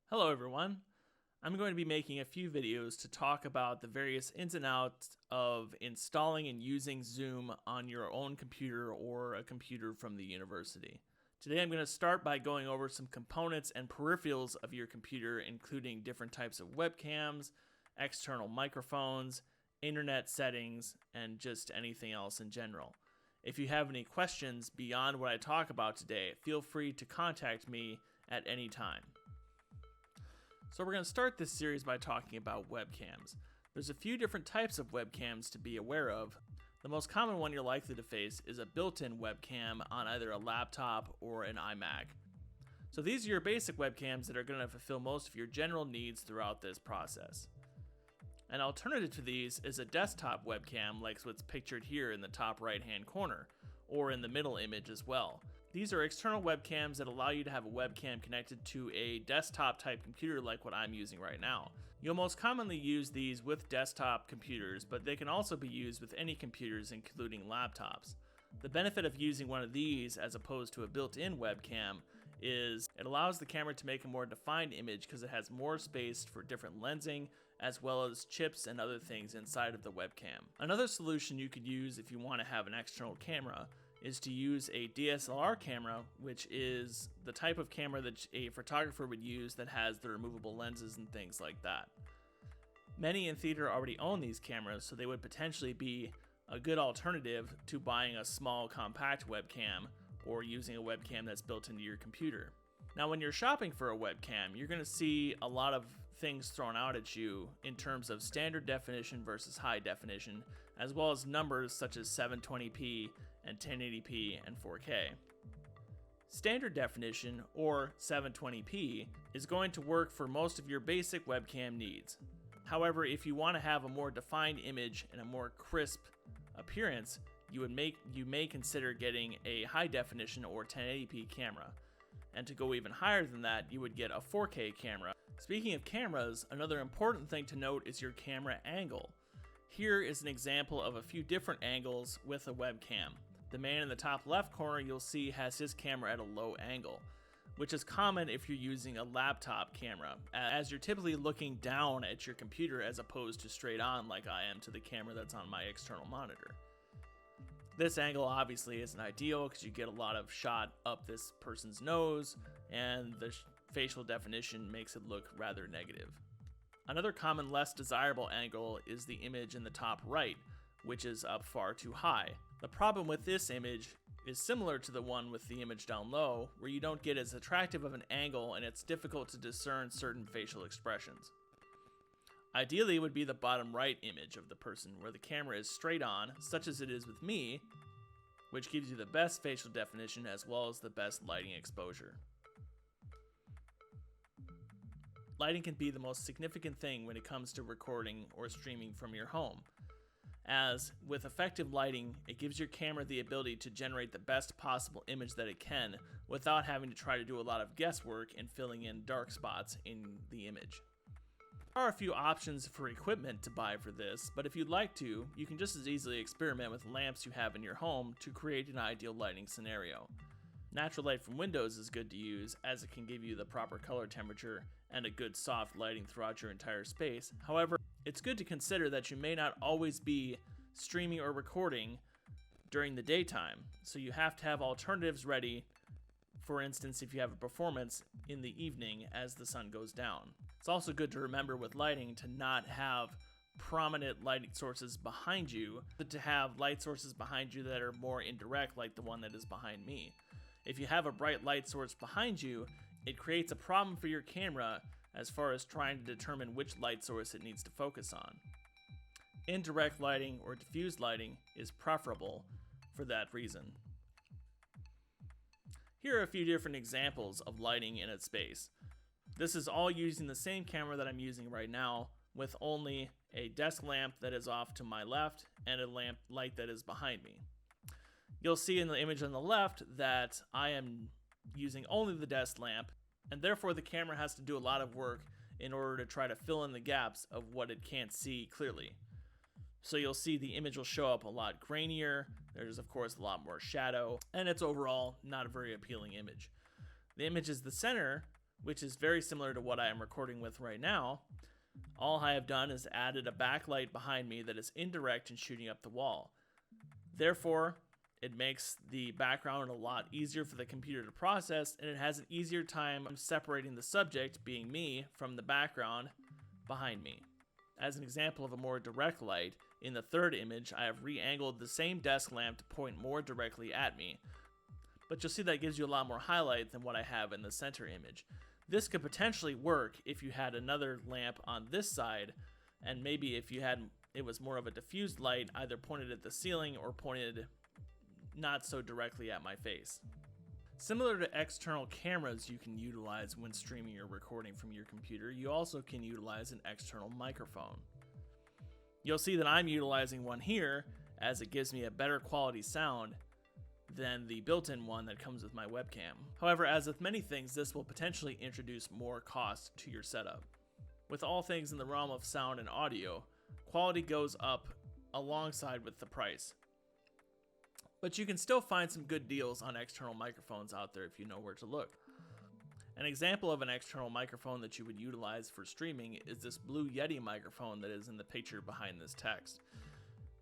Hello everyone. I'm going to be making a few videos to talk about the various ins and outs of installing and using Zoom on your own computer or a computer from the university. Today I'm going to start by going over some components and peripherals of your computer, including different types of webcams, external microphones, internet settings, and just anything else in general. If you have any questions beyond what I talk about today, feel free to contact me at any time. So we're going to start this series by talking about webcams. There's a few different types of webcams to be aware of. The most common one you're likely to face is a built-in webcam on either a laptop or an iMac. So these are your basic webcams that are going to fulfill most of your general needs throughout this process. An alternative to these is a desktop webcam like what's pictured here in the top right-hand corner, or in the middle image as well. These are external webcams that allow you to have a webcam connected to a desktop type computer like what I'm using right now. You'll most commonly use these with desktop computers, but they can also be used with any computers including laptops. The benefit of using one of these as opposed to a built-in webcam is it allows the camera to make a more defined image because it has more space for different lensing as well as chips and other things inside of the webcam. Another solution you could use if you want to have an external camera is to use a DSLR camera, which is the type of camera that a photographer would use that has the removable lenses and things like that. Many in theater already own these cameras, so they would potentially be a good alternative to buying a small compact webcam or using a webcam that's built into your computer. Now, when you're shopping for a webcam, you're going to see a lot of things thrown out at you in terms of standard definition versus high definition, as well as numbers such as 720p and 1080p and 4K. Standard definition, or 720p, is going to work for most of your basic webcam needs. However, if you want to have a more defined image and a more crisp appearance, you may consider getting a high definition or 1080p camera. And to go even higher than that, you would get a 4K camera. Speaking of cameras, another important thing to note is your camera angle. Here is an example of a few different angles with a webcam. The man in the top left corner you'll see has his camera at a low angle, which is common if you're using a laptop camera, as you're typically looking down at your computer as opposed to straight on like I am to the camera that's on my external monitor. This angle obviously isn't ideal because you get a lot of shot up this person's nose, and the facial definition makes it look rather negative. Another common less desirable angle is the image in the top right, which is up far too high. The problem with this image is similar to the one with the image down low, where you don't get as attractive of an angle and it's difficult to discern certain facial expressions. Ideally, it would be the bottom right image of the person where the camera is straight on, such as it is with me, which gives you the best facial definition as well as the best lighting exposure. Lighting can be the most significant thing when it comes to recording or streaming from your home, as with effective lighting, it gives your camera the ability to generate the best possible image that it can without having to try to do a lot of guesswork in filling in dark spots in the image. There are a few options for equipment to buy for this, but if you'd like to, you can just as easily experiment with lamps you have in your home to create an ideal lighting scenario. Natural light from windows is good to use, as it can give you the proper color temperature and a good soft lighting throughout your entire space. However, it's good to consider that you may not always be streaming or recording during the daytime, so you have to have alternatives ready. For instance, if you have a performance in the evening as the sun goes down. It's also good to remember with lighting to not have prominent lighting sources behind you, but to have light sources behind you that are more indirect, like the one that is behind me. If you have a bright light source behind you, it creates a problem for your camera as far as trying to determine which light source it needs to focus on. Indirect lighting or diffused lighting is preferable for that reason. Here are a few different examples of lighting in a space. This is all using the same camera that I'm using right now, with only a desk lamp that is off to my left and a light that is behind me. You'll see in the image on the left that I am using only the desk lamp, and therefore the camera has to do a lot of work in order to try to fill in the gaps of what it can't see clearly. So you'll see the image will show up a lot grainier, there's of course a lot more shadow, and it's overall not a very appealing image. The image in the center which is very similar to what I am recording with right now. All I have done is added a backlight behind me that is indirect and shooting up the wall. Therefore, it makes the background a lot easier for the computer to process, and it has an easier time separating the subject, being me, from the background behind me. As an example of a more direct light, in the third image, I have re-angled the same desk lamp to point more directly at me, but you'll see that gives you a lot more highlight than what I have in the center image. This could potentially work if you had another lamp on this side, and maybe if it was more of a diffused light, either pointed at the ceiling or pointed not so directly at my face. Similar to external cameras you can utilize when streaming or recording from your computer, you also can utilize an external microphone. You'll see that I'm utilizing one here, as it gives me a better quality sound than the built-in one that comes with my webcam. However, as with many things, this will potentially introduce more cost to your setup. With all things in the realm of sound and audio, quality goes up alongside with the price. But you can still find some good deals on external microphones out there if you know where to look. An example of an external microphone that you would utilize for streaming is this Blue Yeti microphone that is in the picture behind this text.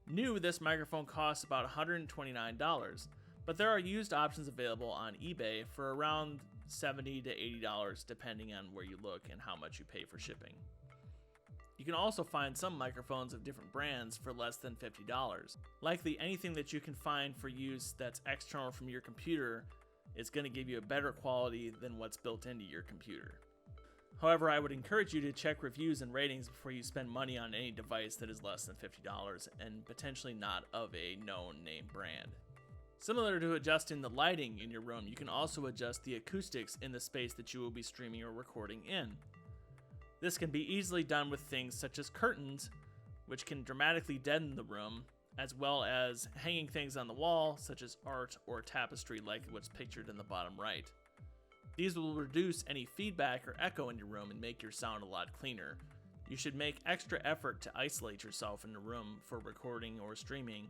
New, this microphone costs about $129, but there are used options available on eBay for around $70 to $80 depending on where you look and how much you pay for shipping. You can also find some microphones of different brands for less than $50. Likely anything that you can find for use that's external from your computer is going to give you a better quality than what's built into your computer. However, I would encourage you to check reviews and ratings before you spend money on any device that is less than $50 and potentially not of a known name brand. Similar to adjusting the lighting in your room, you can also adjust the acoustics in the space that you will be streaming or recording in. This can be easily done with things such as curtains, which can dramatically deaden the room, as well as hanging things on the wall, such as art or tapestry like what's pictured in the bottom right. These will reduce any feedback or echo in your room and make your sound a lot cleaner. You should make extra effort to isolate yourself in a room for recording or streaming.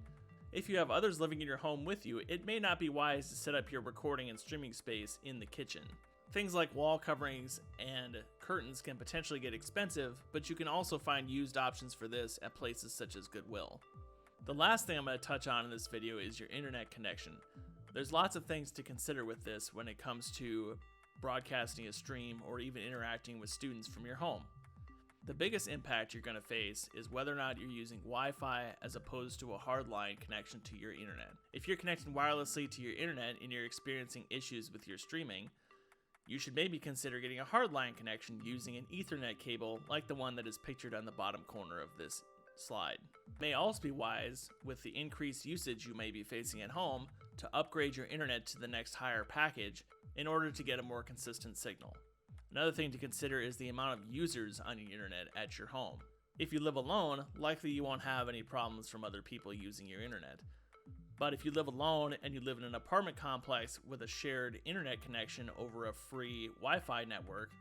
If you have others living in your home with you, it may not be wise to set up your recording and streaming space in the kitchen. Things like wall coverings and curtains can potentially get expensive, but you can also find used options for this at places such as Goodwill. The last thing I'm going to touch on in this video is your internet connection. There's lots of things to consider with this when it comes to broadcasting a stream or even interacting with students from your home. The biggest impact you're going to face is whether or not you're using Wi-Fi as opposed to a hardline connection to your internet. If you're connecting wirelessly to your internet and you're experiencing issues with your streaming, you should maybe consider getting a hardline connection using an Ethernet cable like the one that is pictured on the bottom corner of this slide. It may also be wise, with the increased usage you may be facing at home, to upgrade your internet to the next higher package in order to get a more consistent signal. Another thing to consider is the amount of users on your internet at your home. If you live alone, likely you won't have any problems from other people using your internet. But if you live alone and you live in an apartment complex with a shared internet connection over a free Wi-Fi network,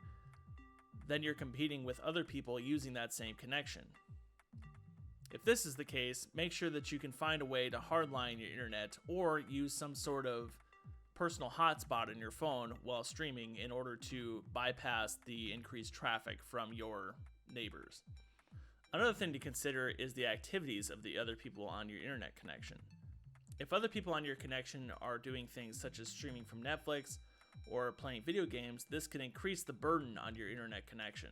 then you're competing with other people using that same connection. If this is the case, make sure that you can find a way to hardline your internet or use some sort of personal hotspot in your phone while streaming in order to bypass the increased traffic from your neighbors. Another thing to consider is the activities of the other people on your internet connection. If other people on your connection are doing things such as streaming from Netflix or playing video games, this can increase the burden on your internet connection.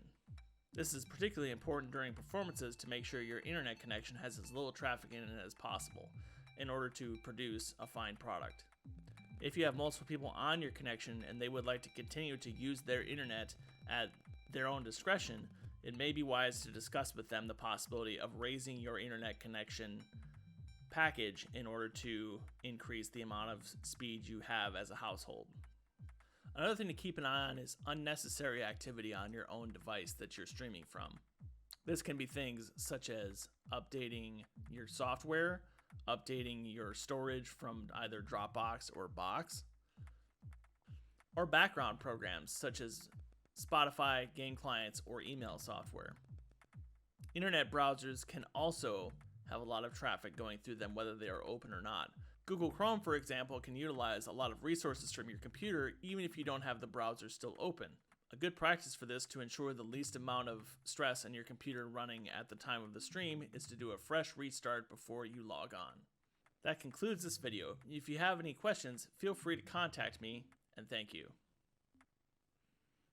This is particularly important during performances to make sure your internet connection has as little traffic in it as possible in order to produce a fine product. If you have multiple people on your connection and they would like to continue to use their internet at their own discretion, it may be wise to discuss with them the possibility of raising your internet connection package in order to increase the amount of speed you have as a household. Another thing to keep an eye on is unnecessary activity on your own device that you're streaming from. This can be things such as updating your software, updating your storage from either Dropbox or Box, or background programs such as Spotify, game clients, or email software. Internet browsers can also have a lot of traffic going through them whether they are open or not. Google Chrome, for example, can utilize a lot of resources from your computer even if you don't have the browser still open. A good practice for this to ensure the least amount of stress on your computer running at the time of the stream is to do a fresh restart before you log on. That concludes this video. If you have any questions, feel free to contact me, and thank you.